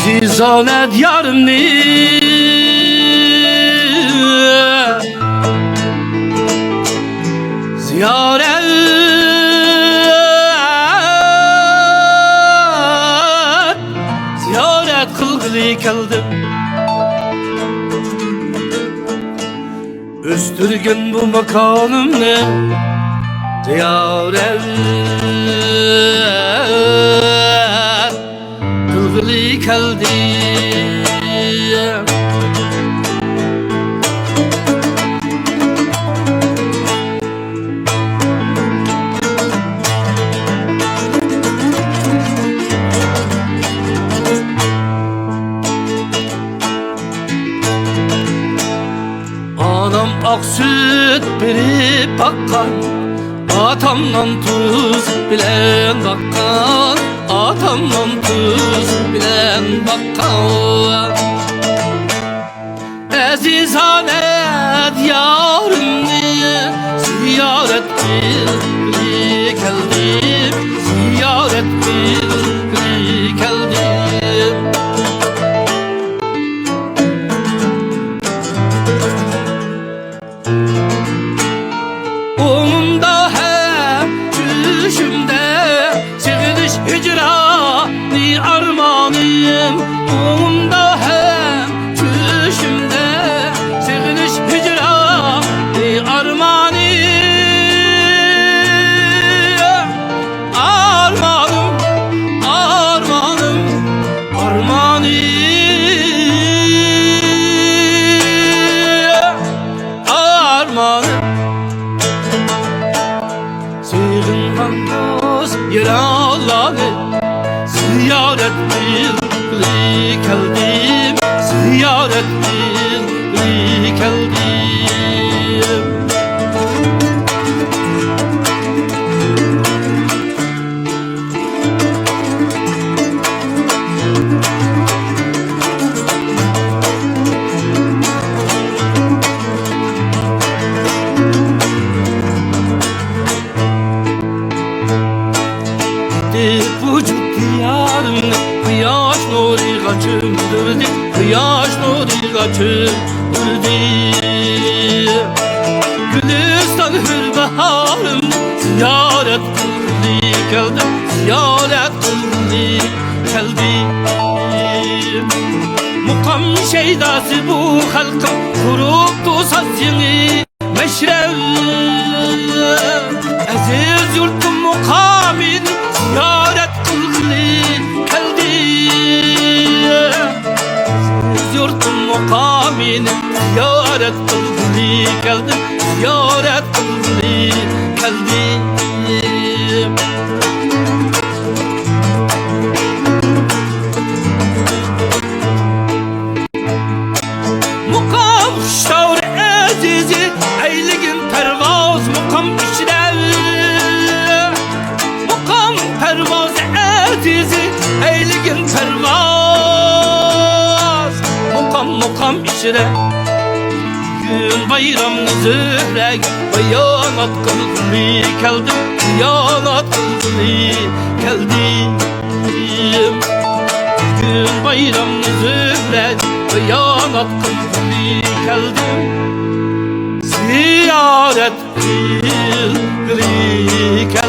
Zizane diyarımni ziyaret kılgılı keldim. Üstürgün bu makamımni ziyaret kılgılı keldim. Anam ak süt verip bakkan, atamdan tuz bilen bakkan, atamdan tuz bilen bakkan. Azizane diyarımni ziyaret bilgili keldim, ziyaret bilgili keldim. Onumda hem düşümde seviniş hicrani armanım. Onumda hem düşümde seviniş hicrani armanım. Armanım, armanım, armanım, armanım. Sığıngan dost yaralanı ziyaret bilgili keldim, ziyaret bilgili keldim. Vücut diyarımni kıyaş nuri kaçırdı, kıyaş nuri kaçırdı. Gülistan hür baharım ziyaret kıldı geldim, ziyaret kıldı geldim. Mukam şeydası bu halkım kuruptu sazını meşrev. Aziz yurtum mukamin ziyaret kılgılı keldim. Aziz yurtum mukamin ziyaret kılgılı keldim, ziyaret kılgılı keldim. Mukam şavr azizi eyligin pervaz mukam işlev. Mukam pervaz azizi eyligin pervaz. Mukam işre gün bayram zührek bayanat kılgılı keldim, bayanat kılgılı keldim. Gün bayram zührek bayanat kılgılı keldim, ziyaret bilgili keldim.